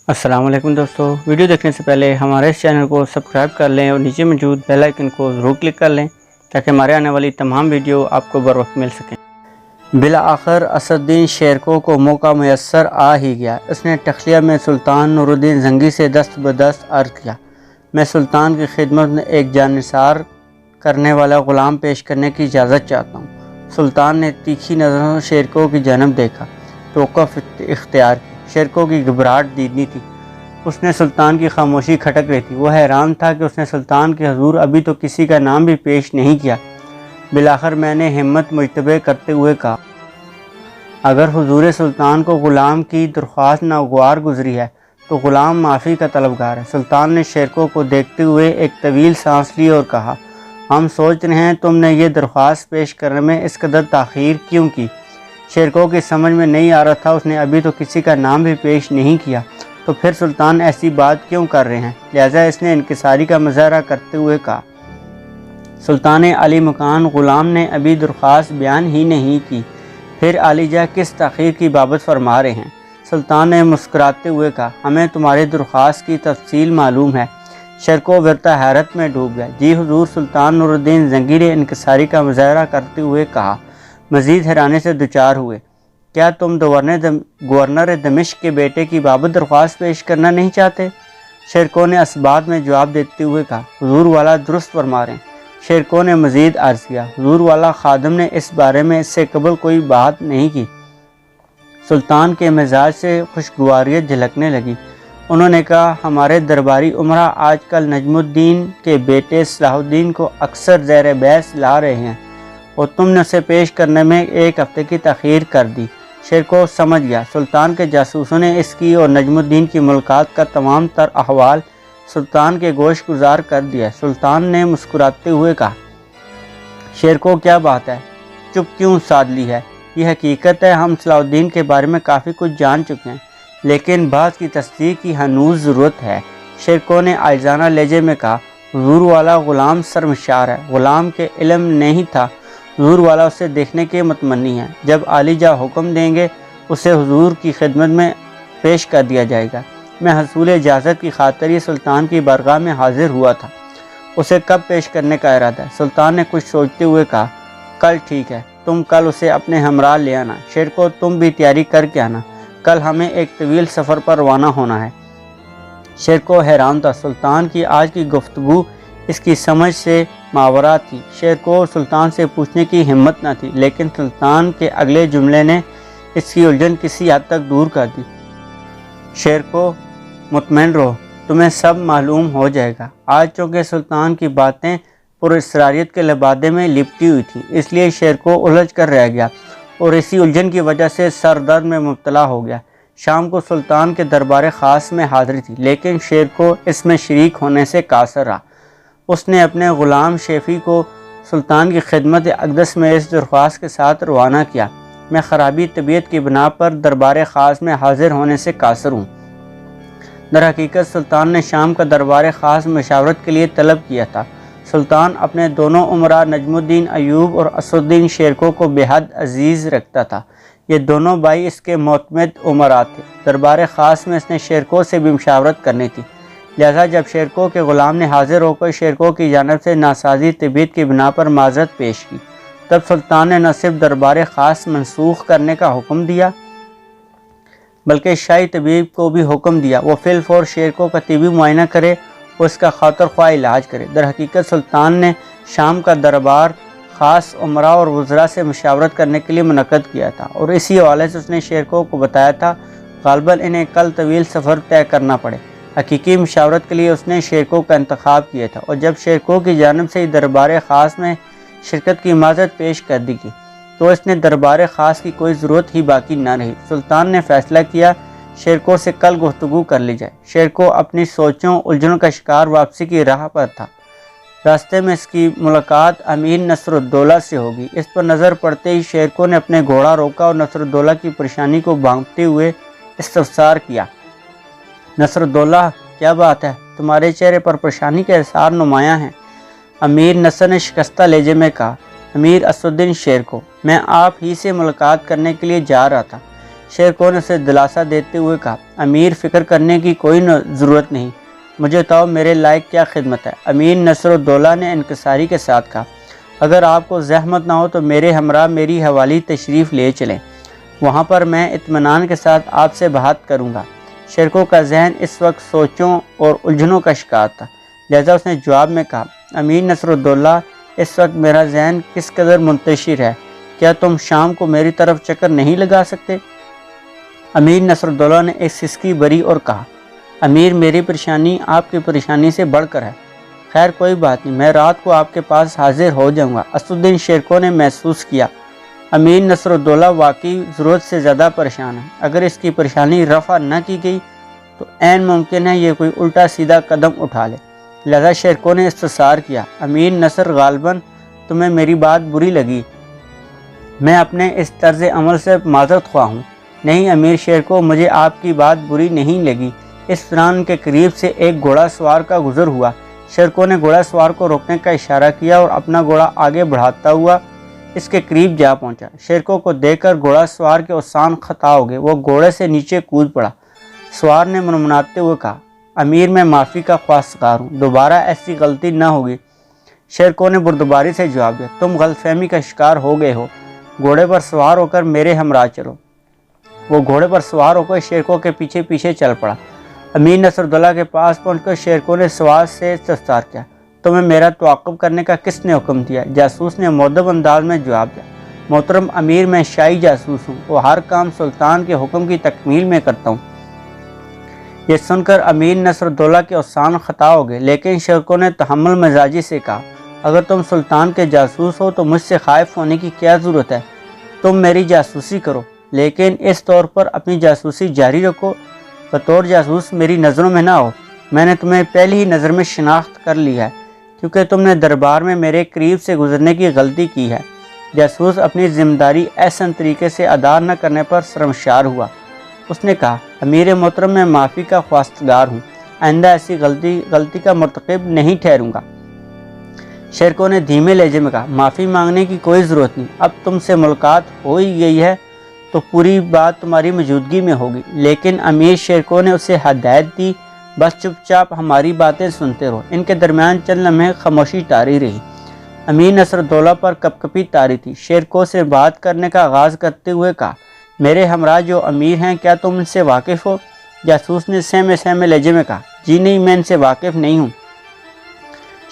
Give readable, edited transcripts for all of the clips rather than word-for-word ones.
السلام علیکم دوستو، ویڈیو دیکھنے سے پہلے ہمارے اس چینل کو سبسکرائب کر لیں اور نیچے موجود بیل آئیکن کو ضرور کلک کر لیں تاکہ ہمارے آنے والی تمام ویڈیو آپ کو بر وقت مل سکیں۔ بالآخر اسد الدین شیرکو کو موقع میسر آ ہی گیا۔ اس نے ٹخلیہ میں سلطان نور الدین زنگی سے دست بدست عرض کیا، میں سلطان کی خدمت میں ایک جانثار کرنے والا غلام پیش کرنے کی اجازت چاہتا ہوں۔ سلطان نے تیکھی نظروں سے شیرکو کی جانب دیکھا، توقف اختیار کی۔ شیرکو کی گھبراہٹ دیدنی تھی، اس نے سلطان کی خاموشی کھٹک رہی تھی۔ وہ حیران تھا کہ اس نے سلطان کے حضور ابھی تو کسی کا نام بھی پیش نہیں کیا۔ بالآخر میں نے ہمت مجتبی کرتے ہوئے کہا، اگر حضور سلطان کو غلام کی درخواست ناگوار گزری ہے تو غلام معافی کا طلبگار ہے۔ سلطان نے شیرکو کو دیکھتے ہوئے ایک طویل سانس لی اور کہا، ہم سوچ رہے ہیں تم نے یہ درخواست پیش کرنے میں اس قدر تاخیر کیوں کی؟ شیرکو کی سمجھ میں نہیں آ رہا تھا، اس نے ابھی تو کسی کا نام بھی پیش نہیں کیا، تو پھر سلطان ایسی بات کیوں کر رہے ہیں؟ لہٰذا اس نے انکساری کا مظاہرہ کرتے ہوئے کہا، سلطان علی مکان غلام نے ابھی درخواست بیان ہی نہیں کی، پھر عالی جاں کس تاخیر کی بابت فرما رہے ہیں؟ سلطان نے مسکراتے ہوئے کہا، ہمیں تمہاری درخواست کی تفصیل معلوم ہے۔ شیرکو ورطہ حیرت میں ڈوب گیا۔ جی حضور، سلطان نور الدین زنگی نے انکساری کا مظاہرہ کرتے ہوئے کہا، مزید حیرانی سے دچار ہوئے، کیا تم گورنر دمشق کے بیٹے کی بابت درخواست پیش کرنا نہیں چاہتے؟ شیرکو نے اسبات میں جواب دیتے ہوئے کہا، حضور والا درست فرما رہے ہیں۔ شیرکو نے مزید عرض کیا، حضور والا خادم نے اس بارے میں اس سے قبل کوئی بات نہیں کی۔ سلطان کے مزاج سے خوشگواریت جھلکنے لگی۔ انہوں نے کہا، ہمارے درباری امراء آج کل نجم الدین کے بیٹے صلاح الدین کو اکثر زیر بحث لا رہے ہیں اور تم نے اسے پیش کرنے میں ایک ہفتے کی تاخیر کر دی۔ شیرکو سمجھ گیا، سلطان کے جاسوسوں نے اس کی اور نجم الدین کی ملاقات کا تمام تر احوال سلطان کے گوش گزار کر دیا۔ سلطان نے مسکراتے ہوئے کہا، شیرکو کیا بات ہے، چپ کیوں سادھ لی ہے؟ یہ حقیقت ہے، ہم صلاح الدین کے بارے میں کافی کچھ جان چکے ہیں، لیکن بعض کی تصدیق کی ہنوز ضرورت ہے۔ شیرکو نے عاجزانہ لہجے میں کہا، حضور والا غلام سرمشار ہے، غلام کے علم نہیں تھا، حضور والا اسے دیکھنے کے متمنی ہے، جب عالی جاں حکم دیں گے اسے حضور کی خدمت میں پیش کر دیا جائے گا۔ میں حصول اجازت کی خاطر ہی سلطان کی بارگاہ میں حاضر ہوا تھا۔ اسے کب پیش کرنے کا ارادہ ہے؟ سلطان نے کچھ سوچتے ہوئے کہا، کل ٹھیک ہے، تم کل اسے اپنے ہمراہ لے آنا۔ شیرکو تم بھی تیاری کر کے آنا، کل ہمیں ایک طویل سفر پر روانہ ہونا ہے۔ شیرکو حیران تھا، سلطان کی آج کی گفتگو اس کی سمجھ سے ماورا تھی۔ شیرکو سلطان سے پوچھنے کی ہمت نہ تھی، لیکن سلطان کے اگلے جملے نے اس کی الجھن کسی حد تک دور کر دی۔ شیرکو مطمئن رہو، تمہیں سب معلوم ہو جائے گا۔ آج چونکہ سلطان کی باتیں پر اسراریت کے لبادے میں لپٹی ہوئی تھیں، اس لیے شیرکو الجھ کر رہ گیا اور اسی الجھن کی وجہ سے سر درد میں مبتلا ہو گیا۔ شام کو سلطان کے دربار خاص میں حاضری تھی، لیکن شیرکو اس میں شریک ہونے سے قاصر رہا۔ اس نے اپنے غلام شیفی کو سلطان کی خدمت اقدس میں اس درخواست کے ساتھ روانہ کیا، میں خرابی طبیعت کی بنا پر دربار خاص میں حاضر ہونے سے قاصر ہوں۔ در حقیقت سلطان نے شام کا دربار خاص مشاورت کے لیے طلب کیا تھا۔ سلطان اپنے دونوں امراء نجم الدین ایوب اور اسد الدین شیرکو کو بے حد عزیز رکھتا تھا۔ یہ دونوں بھائی اس کے معتمد امراء تھے۔ دربار خاص میں اس نے شیرکو سے بھی مشاورت کرنی تھی، لہذا جب شیرکو کے غلام نے حاضر ہو کر شیرکو کی جانب سے ناسازی طبیعت کی بنا پر معذرت پیش کی، تب سلطان نے نہ صرف دربار خاص منسوخ کرنے کا حکم دیا بلکہ شاہی طبیب کو بھی حکم دیا وہ فی الفور شیرکو کا طبی معائنہ کرے اور اس کا خاطر خواہ علاج کرے۔ در حقیقت سلطان نے شام کا دربار خاص امراء اور وزراء سے مشاورت کرنے کے لیے منعقد کیا تھا، اور اسی حوالے سے اس نے شیرکو کو بتایا تھا غالباً انہیں کل طویل سفر طے کرنا پڑے۔ حقیقی مشاورت کے لیے اس نے شیرکو کا انتخاب کیا تھا، اور جب شیرکو کی جانب سے دربار خاص میں شرکت کی معذرت پیش کر دی گئی تو اس نے دربار خاص کی کوئی ضرورت ہی باقی نہ رہی۔ سلطان نے فیصلہ کیا شیرکو سے کل گفتگو کر لی جائے۔ شیرکو اپنی سوچوں الجھنوں کا شکار واپسی کی راہ پر تھا۔ راستے میں اس کی ملاقات امیر نصر الدولہ سے ہوگی۔ اس پر نظر پڑتے ہی شیرکو نے اپنے گھوڑا روکا اور نصر الدولہ کی پریشانی کو بھانپتے ہوئے استفسار کیا، نصر الدولہ کیا بات ہے؟ تمہارے چہرے پر پریشانی کے اثار نمایاں ہیں۔ امیر نصر نے شکستہ لہجے میں کہا، امیر اسد الدین شیرکو، میں آپ ہی سے ملاقات کرنے کے لیے جا رہا تھا۔ شیر کو نے اسے دلاسا دیتے ہوئے کہا، امیر فکر کرنے کی کوئی ضرورت نہیں، مجھے بتاؤ میرے لائق کیا خدمت ہے؟ امیر نصر الدولہ نے انکساری کے ساتھ کہا، اگر آپ کو زحمت نہ ہو تو میرے ہمراہ میری حوالی تشریف لے چلیں، وہاں پر میں اطمینان کے ساتھ آپ سے بات کروں گا۔ شیرکو کا ذہن اس وقت سوچوں اور الجھنوں کا شکار تھا، لہذا اس نے جواب میں کہا، امیر نصر الدولہ، اس وقت میرا ذہن کس قدر منتشر ہے، کیا تم شام کو میری طرف چکر نہیں لگا سکتے؟ امیر نصر الدولہ نے ایک سسکی بری اور کہا، امیر میری پریشانی آپ کی پریشانی سے بڑھ کر ہے، خیر کوئی بات نہیں، میں رات کو آپ کے پاس حاضر ہو جاؤں گا۔ اسدالدین شیرکو نے محسوس کیا امیر نصر الدولہ واقعی ضرورت سے زیادہ پریشان ہے، اگر اس کی پریشانی رفع نہ کی گئی تو عین ممکن ہے یہ کوئی الٹا سیدھا قدم اٹھا لے۔ لہذا شیرکو نے استفسار کیا، امیر نصر، غالباً تمہیں میری بات بری لگی، میں اپنے اس طرز عمل سے معذرت خواہ ہوں۔ نہیں امیر شیرکو، مجھے آپ کی بات بری نہیں لگی۔ اس دوران کے قریب سے ایک گھوڑا سوار کا گزر ہوا۔ شیرکو نے گھوڑا سوار کو روکنے کا اشارہ کیا اور اپنا گھوڑا آگے بڑھاتا ہوا اس کے قریب جا پہنچا۔ شیرکو کو دیکھ کر گھوڑا سوار کے اوسان خطا ہو گئے، وہ گھوڑے سے نیچے کود پڑا۔ سوار نے منمناتے ہوئے کہا، امیر میں معافی کا خواستگار ہوں، دوبارہ ایسی غلطی نہ ہوگی۔ شیرکو نے بردباری سے جواب دیا، تم غلط فہمی کا شکار ہو گئے ہو، گھوڑے پر سوار ہو کر میرے ہمراہ چلو۔ وہ گھوڑے پر سوار ہو کر شیرکو کے پیچھے پیچھے چل پڑا۔ امیر نصر الدولہ کے پاس پہنچ کر شیرکو نے سوار سے استفسار کیا، تمہیں میرا تعاقب کرنے کا کس نے حکم دیا؟ جاسوس نے مؤدب انداز میں جواب دیا، محترم امیر، میں شاہی جاسوس ہوں، وہ ہر کام سلطان کے حکم کی تکمیل میں کرتا ہوں۔ یہ سن کر امیر نصر الدولہ کے اوسان خطا ہو گئے، لیکن شیرکو نے تحمل مزاجی سے کہا، اگر تم سلطان کے جاسوس ہو تو مجھ سے خائف ہونے کی کیا ضرورت ہے؟ تم میری جاسوسی کرو، لیکن اس طور پر اپنی جاسوسی جاری رکھو، بطور جاسوس میری نظروں میں نہ ہو۔ میں نے تمہیں پہلی ہی نظر میں شناخت کر لی ہے، کیونکہ تم نے دربار میں میرے قریب سے گزرنے کی غلطی کی ہے۔ جاسوس اپنی ذمہ داری احسن طریقے سے ادا نہ کرنے پر شرمسار ہوا۔ اس نے کہا، امیر محترم، میں معافی کا خواستگار ہوں، آئندہ ایسی غلطی کا مرتکب نہیں ٹھہروں گا۔ شیرکو نے دھیمے لہجے میں کہا، معافی مانگنے کی کوئی ضرورت نہیں، اب تم سے ملاقات ہو ہی گئی ہے تو پوری بات تمہاری موجودگی میں ہوگی۔ لیکن امیر شیرکو نے اسے ہدایت دی، بس چپ چاپ ہماری باتیں سنتے رہو۔ ان کے درمیان چند لمحے خاموشی طاری رہی۔ امیر نصر الدولہ پر کپ کپی طاری تھی۔ شیرکو سے بات کرنے کا آغاز کرتے ہوئے کہا، میرے ہمراہ جو امیر ہیں، کیا تم ان سے واقف ہو؟ جاسوس نے سہمے لہجے میں کہا، جی نہیں، میں ان سے واقف نہیں ہوں۔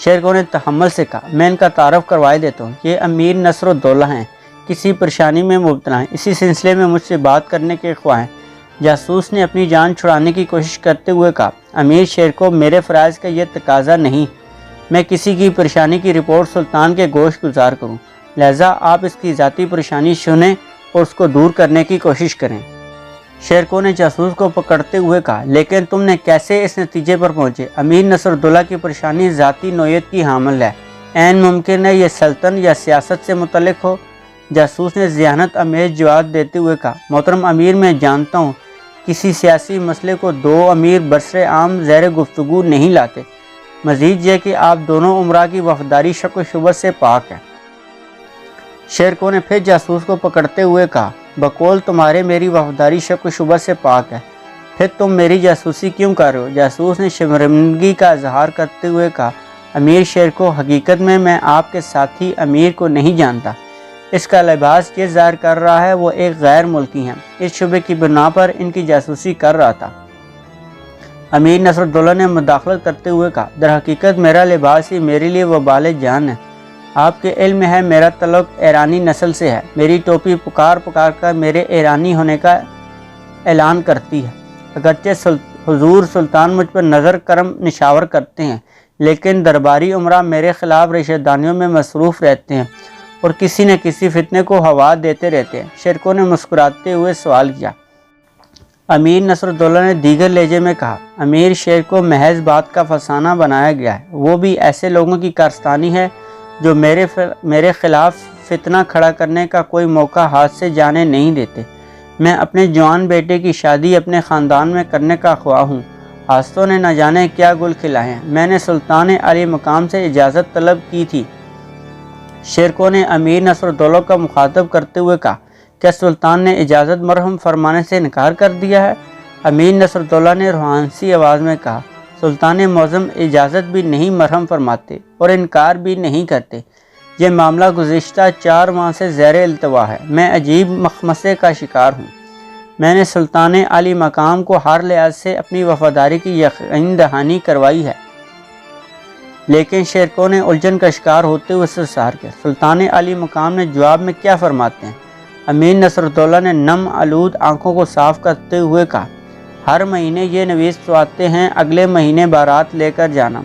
شیرکو نے تحمل سے کہا، میں ان کا تعارف کروائے دیتا ہوں، یہ امیر نصر الدولہ ہیں، کسی پریشانی میں مبتلا ہیں، اسی سلسلے میں مجھ سے بات کرنے کے خواہاں ہیں۔ جاسوس نے اپنی جان چھڑانے کی کوشش کرتے ہوئے کہا، امیر شیرکو، میرے فرائض کا یہ تقاضا نہیں، میں کسی کی پریشانی کی رپورٹ سلطان کے گوش گزار کروں، لہذا آپ اس کی ذاتی پریشانی سنیں اور اس کو دور کرنے کی کوشش کریں۔ شیرکو نے جاسوس کو پکڑتے ہوئے کہا، لیکن تم نے کیسے اس نتیجے پر پہنچے؟ امیر نصر الدولہ کی پریشانی ذاتی نوعیت کی حامل ہے، عین ممکن ہے یہ سلطنت یا سیاست سے متعلق ہو۔ جاسوس نے ذہانت امیز جواب دیتے ہوئے کہا، محترم امیر، میں جانتا ہوں کسی سیاسی مسئلے کو دو امیر برسر عام زیر گفتگو نہیں لاتے، مزید یہ کہ آپ دونوں امراء کی وفاداری شک و شبہت سے پاک ہے۔ شیرکو نے پھر جاسوس کو پکڑتے ہوئے کہا، بقول تمہارے میری وفاداری شک و شبہت سے پاک ہے، پھر تم میری جاسوسی کیوں کر رہے ہو؟ جاسوس نے شرمندگی کا اظہار کرتے ہوئے کہا، امیر شیرکو، حقیقت میں آپ کے ساتھی امیر کو نہیں جانتا، اس کا لباس یہ ظاہر کر رہا ہے وہ ایک غیر ملکی ہیں، اس شبے کی بنا پر ان کی جاسوسی کر رہا تھا۔ امیر نصر الدولہ نے مداخلت کرتے ہوئے کہا، در حقیقت میرا لباس ہی میرے لیے وبال جان ہے، آپ کے علم ہے میرا تعلق ایرانی نسل سے ہے، میری ٹوپی پکار پکار کر میرے ایرانی ہونے کا اعلان کرتی ہے، اگرچہ حضور سلطان مجھ پر نظر کرم نشاور کرتے ہیں، لیکن درباری امراء میرے خلاف رشوت دانیوں میں مصروف رہتے ہیں اور کسی نہ کسی فتنے کو ہوا دیتے رہتے ہیں۔ شیرکو نے مسکراتے ہوئے سوال کیا۔ امیر نصر الدولہ نے دیگر لہجے میں کہا، امیر شیرکو، محض بات کا فسانہ بنایا گیا ہے، وہ بھی ایسے لوگوں کی کارستانی ہے جو میرے خلاف فتنہ کھڑا کرنے کا کوئی موقع ہاتھ سے جانے نہیں دیتے۔ میں اپنے جوان بیٹے کی شادی اپنے خاندان میں کرنے کا خواہ ہوں، آستوں نے نہ جانے کیا گل کھلائے ہیں، میں نے سلطان علی مقام سے اجازت طلب کی تھی۔ شیرکو نے امیر نصر الدولہ کا مخاطب کرتے ہوئے کہا، کیا سلطان نے اجازت مرہم فرمانے سے انکار کر دیا ہے؟ امیر نصرالدولہ نے روحانسی آواز میں کہا، سلطان معظم اجازت بھی نہیں مرہم فرماتے اور انکار بھی نہیں کرتے۔ یہ معاملہ گزشتہ 4 ماہ سے زیر التوا ہے۔ میں عجیب مخمصے کا شکار ہوں۔ میں نے سلطان عالی مقام کو ہر لحاظ سے اپنی وفاداری کی یقین دہانی کروائی ہے، لیکن شیرکو نے الجھن کا شکار ہوتے ہوئے استفسار کیا۔ سلطان عالی مقام نے جواب میں کیا فرماتے ہیں؟ امیر نصرالدولہ نے نم آلود آنکھوں کو صاف کرتے ہوئے کہا، ہر مہینے یہ نویس تو آتے ہیں، اگلے مہینے بارات لے کر جانا۔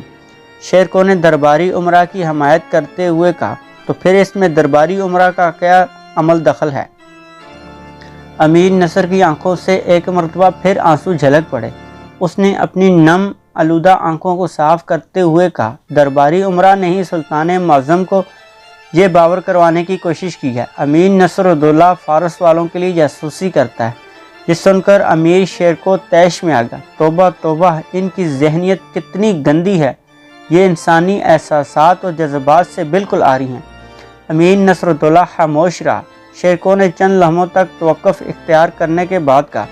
شیرکو نے درباری امراء کی حمایت کرتے ہوئے کہا، تو پھر اس میں درباری امراء کا کیا عمل دخل ہے؟ امیر نصر کی آنکھوں سے ایک مرتبہ پھر آنسو جھلک پڑے۔ اس نے اپنی نم آلودہ آنکھوں کو صاف کرتے ہوئے کہا، درباری امراء نے ہی سلطان معظم کو یہ باور کروانے کی کوشش کی ہے۔ امیر نصرالدولہ فارس والوں کے لیے جاسوسی کرتا ہے۔ یہ سن کر امیر شیرکو طیش میں آ گیا۔ توبہ توبہ، ان کی ذہنیت کتنی گندی ہے، یہ انسانی احساسات اور جذبات سے بالکل آری ہیں۔ امیر نصرالدولہ خاموش رہا۔ شیرکو نے چند لمحوں تک توقف اختیار کرنے کے بعد کہا،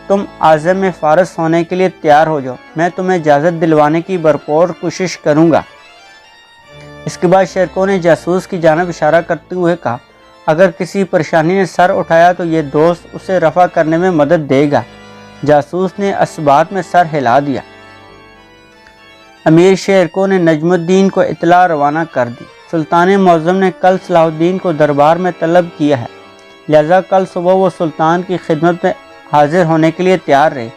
تم عازم فارس ہونے کے لیے تیار ہو جاؤ، میں تمہیں اجازت دلوانے کی بھرپور کوشش کروں گا۔ اس کے بعد شیرکو نے جاسوس کی جانب اشارہ کرتے ہوئے کہا، اگر کسی پریشانی نے سر اٹھایا تو یہ دوست اسے رفع کرنے میں مدد دے گا۔ جاسوس نے اثبات میں سر ہلا دیا۔ امیر شیرکو نے نجم الدین کو اطلاع روانہ کر دی، سلطان معظم نے کل صلاح الدین کو دربار میں طلب کیا ہے، لہذا کل صبح وہ سلطان کی خدمت میں حاضر ہونے کے لیے تیار رہے۔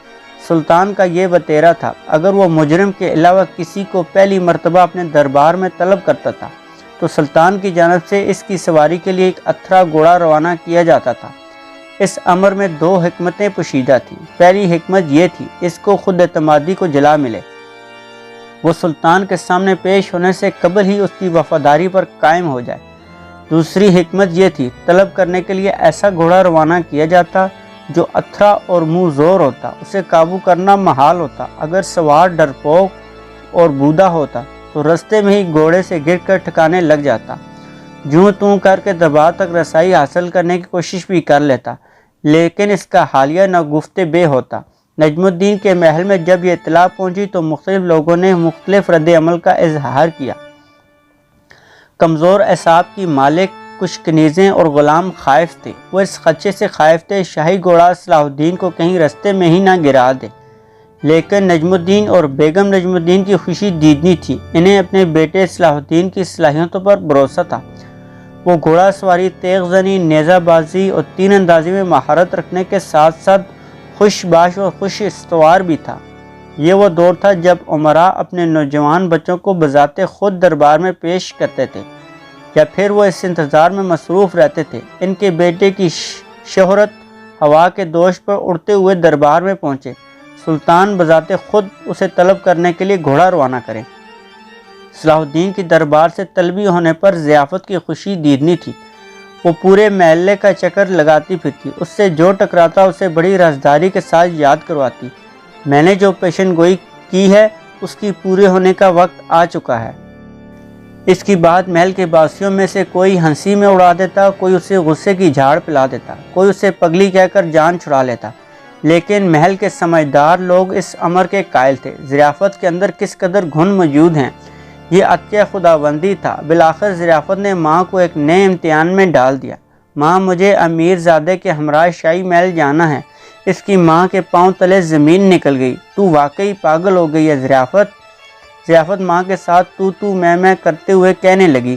سلطان کا یہ وتیرہ تھا، اگر وہ مجرم کے علاوہ کسی کو پہلی مرتبہ اپنے دربار میں طلب کرتا تھا تو سلطان کی جانب سے اس کی سواری کے لیے ایک اتھرا گھوڑا روانہ کیا جاتا تھا۔ اس امر میں 2 حکمتیں پوشیدہ تھیں۔ پہلی حکمت یہ تھی، اس کو خود اعتمادی کو جلا ملے، وہ سلطان کے سامنے پیش ہونے سے قبل ہی اس کی وفاداری پر قائم ہو جائے۔ دوسری حکمت یہ تھی، طلب کرنے کے لیے ایسا گھوڑا روانہ کیا جاتا جو اتھرا اور منہ زور ہوتا، اسے قابو کرنا محال ہوتا۔ اگر سوار ڈرپوک اور بودا ہوتا تو رستے میں ہی گھوڑے سے گر کر ٹھکانے لگ جاتا، جوں توں کر کے دربار تک رسائی حاصل کرنے کی کوشش بھی کر لیتا، لیکن اس کا حالیہ ناگفتے بے ہوتا۔ نجم الدین کے محل میں جب یہ اطلاع پہنچی تو مختلف لوگوں نے مختلف رد عمل کا اظہار کیا۔ کمزور اعصاب کی مالک کچھ کنیزیں اور غلام خائف تھے، وہ اس خدشے سے خائف تھے شاہی گھوڑا صلاح الدین کو کہیں رستے میں ہی نہ گرا دے، لیکن نجم الدین اور بیگم نجم الدین کی خوشی دیدنی تھی، انہیں اپنے بیٹے صلاح الدین کی صلاحیتوں پر بھروسہ تھا۔ وہ گھوڑا سواری، تیغ زنی، نیزہ بازی اور تیر اندازی میں مہارت رکھنے کے ساتھ ساتھ خوش باش اور خوش استوار بھی تھا۔ یہ وہ دور تھا جب امراء اپنے نوجوان بچوں کو بذات خود دربار میں پیش کرتے تھے، یا پھر وہ اس انتظار میں مصروف رہتے تھے ان کے بیٹے کی شہرت ہوا کے دوش پر اڑتے ہوئے دربار میں پہنچے، سلطان بذات خود اسے طلب کرنے کے لیے گھوڑا روانہ کرے۔ صلاح الدین کی دربار سے طلبی ہونے پر ضیافت کی خوشی دیدنی تھی، وہ پورے محلے کا چکر لگاتی پھرتی، اس سے جو ٹکراتا اسے بڑی رازداری کے ساتھ یاد کرواتی، میں نے جو پیشن گوئی کی ہے اس کی پورے ہونے کا وقت آ چکا ہے۔ اس کی بات محل کے باسیوں میں سے کوئی ہنسی میں اڑا دیتا، کوئی اسے غصے کی جھاڑ پلا دیتا، کوئی اسے پگلی کہہ کر جان چھڑا لیتا، لیکن محل کے سمجھدار لوگ اس امر کے قائل تھے، ضیافت کے اندر کس قدر گھن موجود ہیں، یہ عطیہ خداوندی تھا۔ بالآخر ضیافت نے ماں کو ایک نئے امتحان میں ڈال دیا۔ ماں، مجھے امیر زادے کے ہمراہ شاہی محل جانا ہے۔ اس کی ماں کے پاؤں تلے زمین نکل گئی۔ تو واقعی پاگل ہو گئی ہے ضیافت۔ ضیافت ماں کے ساتھ تو میں کرتے ہوئے کہنے لگی،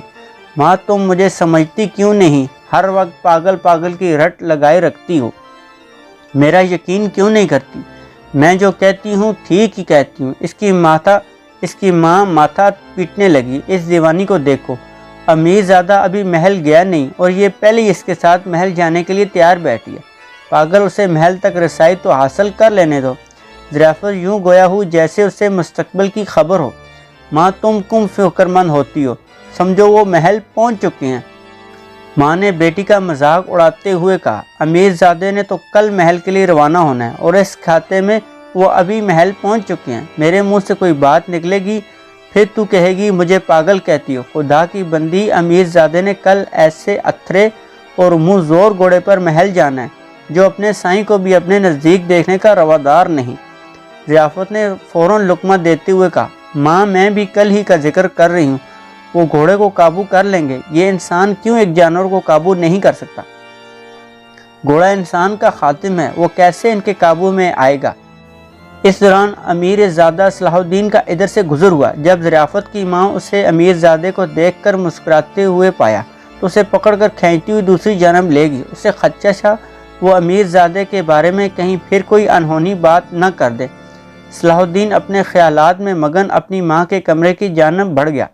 ماں تم مجھے سمجھتی کیوں نہیں؟ ہر وقت پاگل پاگل کی رٹ لگائے رکھتی ہو، میرا یقین کیوں نہیں کرتی؟ میں جو کہتی ہوں ٹھیک ہی کہتی ہوں۔ اس کی ماں ماتھا پیٹنے لگی، اس دیوانی کو دیکھو، امیر زادہ ابھی محل گیا نہیں اور یہ پہلے ہی اس کے ساتھ محل جانے کے لیے تیار بیٹھی ہے، پاگل اسے محل تک رسائی تو حاصل کر لینے دو۔ ضیافت یوں گویا ہو جیسے اسے مستقبل کی خبر ہو۔ ماں تم کم فکر مند ہوتی ہو، سمجھو وہ محل پہنچ چکے ہیں۔ ماں نے بیٹی کا مذاق اڑاتے ہوئے کہا، امیر زادے نے تو کل محل کے لیے روانہ ہونا ہے اور اس کھاتے میں وہ ابھی محل پہنچ چکے ہیں۔ میرے منہ سے کوئی بات نکلے گی پھر تو کہے گی مجھے پاگل کہتی ہو۔ خدا کی بندی، امیر زادے نے کل ایسے اتھرے اور منہ زور گھوڑے پر محل جانا ہے، جو اپنے سائیں کو بھی اپنے نزدیک دیکھنے کا روادار نہیں۔ ضیافت نے فوراً لقمہ دیتے ہوئے کہا، ماں میں بھی کل ہی کا ذکر کر رہی ہوں، وہ گھوڑے کو قابو کر لیں گے، یہ انسان کیوں ایک جانور کو قابو نہیں کر سکتا؟ گھوڑا انسان کا خاتم ہے، وہ کیسے ان کے قابو میں آئے گا؟ اس دوران امیر زادہ صلاح الدین کا ادھر سے گزر ہوا۔ جب ضیافت کی ماں اسے امیر زادے کو دیکھ کر مسکراتے ہوئے پایا تو اسے پکڑ کر کھینچتی ہوئی دوسری جانب لے گئی۔ اسے خدشہ وہ امیر زادے کے بارے میں کہیں پھر کوئی انہونی بات نہ کر دے۔ صلاح الدین اپنے خیالات میں مگن اپنی ماں کے کمرے کی جانب بڑھ گیا۔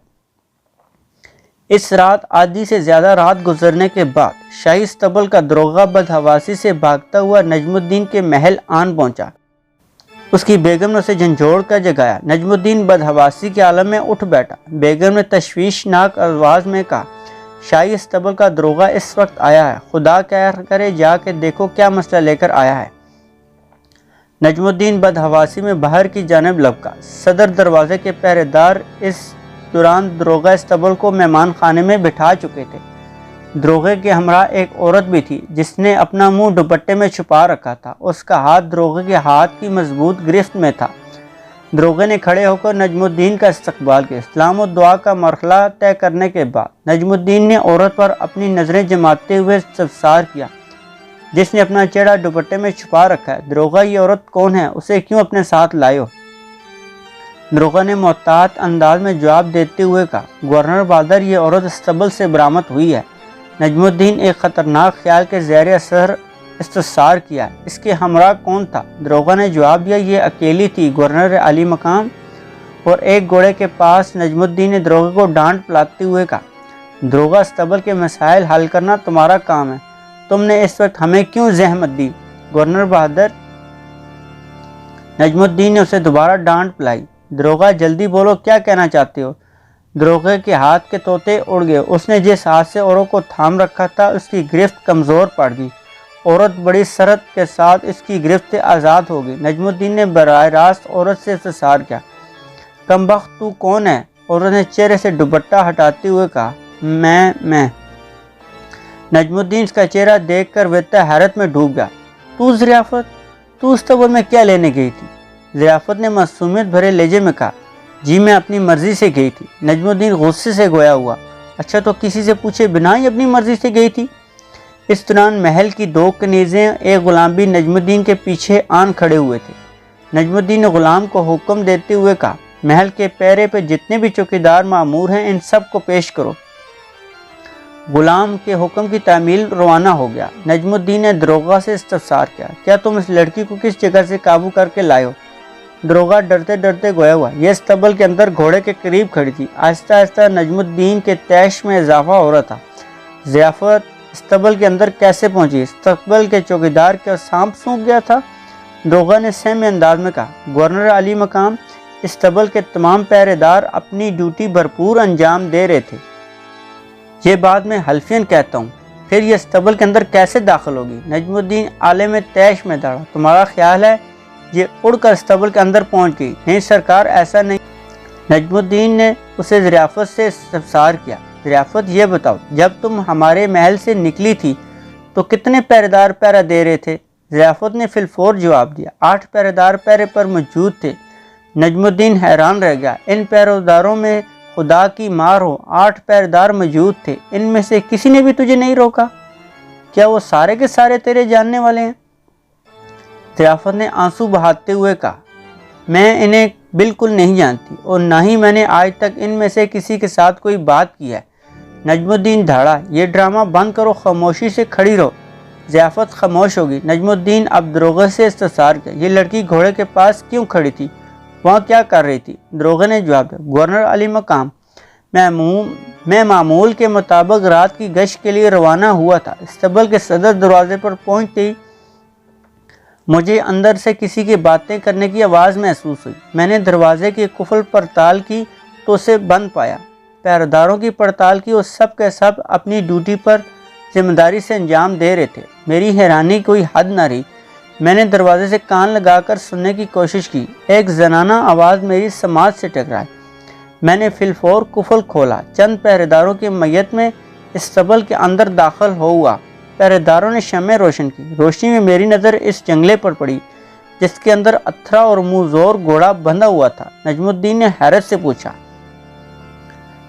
اس رات آدھی سے زیادہ رات گزرنے کے بعد شاہی اسطبل کا دروغہ بدحواسی سے بھاگتا ہوا نجم الدین کے محل آن پہنچا۔ اس کی بیگم نے اسے جھنجھوڑ کر جگایا۔ نجم الدین بدحواسی کے عالم میں اٹھ بیٹھا۔ بیگم نے تشویشناک آواز میں کہا، شاہی اسطبل کا دروغہ اس وقت آیا ہے، خدا خیر کرے جا کے دیکھو کیا مسئلہ لے کر آیا ہے۔ نجم الدین بدحواسی میں باہر کی جانب لبکا۔ صدر دروازے کے پہرے دار اس دوران دروغہ اسطبل کو مہمان خانے میں بٹھا چکے تھے۔ دروغے کے ہمراہ ایک عورت بھی تھی جس نے اپنا منہ دوپٹے میں چھپا رکھا تھا۔ اس کا ہاتھ دروغے کے ہاتھ کی مضبوط گرفت میں تھا۔ دروغے نے کھڑے ہو کر نجم الدین کا استقبال کیا۔ سلام و دعا کا مرحلہ طے کرنے کے بعد نجم الدین نے عورت پر اپنی نظریں جماتے ہوئے استفسار کیا، جس نے اپنا چہرہ دوپٹے میں چھپا رکھا ہے، دروغہ یہ عورت کون ہے؟ اسے کیوں اپنے ساتھ لائے ہو؟ دروغہ نے محتاط انداز میں جواب دیتے ہوئے کہا، گورنر بہادر یہ عورت اسطبل سے برآمد ہوئی ہے۔ نجم الدین ایک خطرناک خیال کے زیر اثر استفسار کیا، اس کے ہمراہ کون تھا؟ دروغہ نے جواب دیا، یہ اکیلی تھی، گورنر علی مقام اور ایک گھوڑے کے پاس۔ نجم الدین نے دروغے کو ڈانٹ پلاتے ہوئے کہا، دروغہ اسطبل کے مسائل حل کرنا تمہارا کام ہے، تم نے اس وقت ہمیں کیوں زحمت دی؟ گورنر بہادر، نجم الدین نے اسے دوبارہ ڈانٹ پلائی۔ دروغہ جلدی بولو، کیا کہنا چاہتے ہو؟ دروغے کے ہاتھ کے طوطے اڑ گئے۔ اس نے جس ہاتھ سے عورت کو تھام رکھا تھا اس کی گرفت کمزور پڑ گئی۔ عورت بڑی سرعت کے ساتھ اس کی گرفت سے آزاد ہو گئی۔ نجم الدین نے براہ راست عورت سے استفسار کیا، کم بخت تو کون ہے؟ عورت نے چہرے سے دوپٹہ ہٹاتے ہوئے کہا، میں۔ نجم الدین اس کا چہرہ دیکھ کر ویتا حیرت میں ڈوب گیا۔ تو ضیافت، تو اسطبل میں کیا لینے گئی تھی؟ ضیافت نے معصومیت بھرے لہجے میں کہا، جی میں اپنی مرضی سے گئی تھی۔ نجم الدین غصے سے گویا ہوا، اچھا تو کسی سے پوچھے بنا ہی اپنی مرضی سے گئی تھی؟ اس دوران محل کی دو کنیزیں ایک غلام بھی نجم الدین کے پیچھے آن کھڑے ہوئے تھے۔ نجم الدین نے غلام کو حکم دیتے ہوئے کہا، محل کے پہرے پہ جتنے بھی چوکیدار مامور ہیں ان سب کو پیش کرو۔ غلام کے حکم کی تعمیل روانہ ہو گیا۔ نجم الدین نے دروغہ سے استفسار کیا، کیا تم اس لڑکی کو کس جگہ سے قابو کر کے لائے ہو؟ دروغہ ڈرتے ڈرتے گویا ہوا، یہ اسطبل کے اندر گھوڑے کے قریب کھڑی تھی۔ آہستہ آہستہ نجم الدین کے طیش میں اضافہ ہو رہا تھا۔ ضیافت اسطبل کے اندر کیسے پہنچی؟ اسطبل کے چوکیدار کیا سانپ سونپ گیا تھا؟ دروغہ نے سہم انداز میں کہا، گورنر علی مقام، اسطبل کے تمام پہرے دار اپنی ڈیوٹی بھرپور انجام دے رہے تھے۔ یہ بات میں حلفین کہتا ہوں، پھر یہ اسطبل کے اندر کیسے داخل ہوگی؟ نجم الدین عالم طیش میں داڑا، تمہارا خیال ہے یہ اڑ کر اسطبل کے اندر پہنچ گئی؟ نہیں سرکار، ایسا نہیں۔ نجم الدین نے اسے ضیافت سے استفسار کیا، ضیافت یہ بتاؤ، جب تم ہمارے محل سے نکلی تھی تو کتنے پہرے دار پہرا دے رہے تھے؟ ضیافت نے فی الفور جواب دیا، 8 پہرے دار پہرے پر موجود تھے۔ نجم الدین حیران رہ گیا، ان پہرے داروں میں خدا کی مار ہو، 8 پہرے دار موجود تھے، ان میں سے کسی نے بھی تجھے نہیں روکا؟ کیا وہ سارے کے سارے تیرے جاننے والے ہیں؟ ضیافت نے آنسو بہاتے ہوئے کہا، میں انہیں بالکل نہیں جانتی اور نہ ہی میں نے آج تک ان میں سے کسی کے ساتھ کوئی بات کی ہے۔ نجم الدین دھاڑا، یہ ڈرامہ بند کرو، خاموشی سے کھڑی رہو۔ ضیافت خاموش ہوگی۔ نجم الدین اب دروغے سے استفسار کیا، یہ لڑکی گھوڑے کے پاس کیوں کھڑی تھی؟ وہاں کیا کر رہی تھی؟ دروغے نے جواب دیا، گورنر علی مقام، میں معمول کے مطابق رات کی گشت کے لیے روانہ ہوا تھا۔ اسطبل کے صدر دروازے پر پہنچتے ہی مجھے اندر سے کسی کی باتیں کرنے کی آواز محسوس ہوئی۔ میں نے دروازے کی قفل پڑتال کی تو اسے بند پایا۔ پہرےداروں کی پڑتال کی اور سب کے سب اپنی ڈیوٹی پر ذمہ داری سے انجام دے رہے تھے۔ میری حیرانی کوئی حد نہ رہی۔ میں نے دروازے سے کان لگا کر سننے کی کوشش کی، ایک زنانہ آواز میری سماعت سے ٹکرائی۔ میں نے فی الفور قفل کھولا، چند پہرےداروں کی میت میں اسطبل کے اندر داخل ہوا۔ پہرے داروں نے شمع روشن کی۔ روشنی میں میری نظر اس جنگلے پر پڑی جس کے اندر اتھرا اور منہ زور گھوڑا بندھا ہوا تھا۔ نجم الدین نے حیرت سے پوچھا،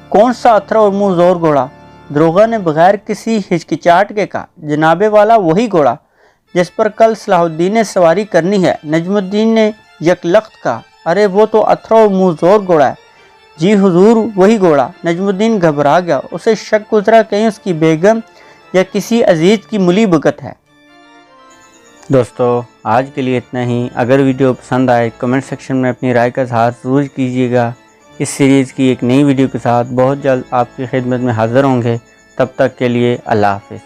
کون سا اتھرا اور منہ زور گھوڑا؟ دروغہ نے بغیر کسی ہچکچاہٹ کے کہا، جناب والا وہی گھوڑا جس پر کل صلاح الدین نے سواری کرنی ہے۔ نجم الدین نے یک لخت کہا، ارے وہ تو اتھرا اور منہ زور گھوڑا ہے۔ جی حضور وہی گھوڑا۔ نجم الدین گھبرا گیا، اسے شک گزرا کہیں اس کی بیگم یا کسی عزیز کی ملی بھگت ہے۔ دوستو آج کے لیے اتنا ہی۔ اگر ویڈیو پسند آئے کمنٹ سیکشن میں اپنی رائے کا اظہار ضرور کیجیے گا۔ اس سیریز کی ایک نئی ویڈیو کے ساتھ بہت جلد آپ کی خدمت میں حاضر ہوں گے۔ تب تک کے لیے اللہ حافظ۔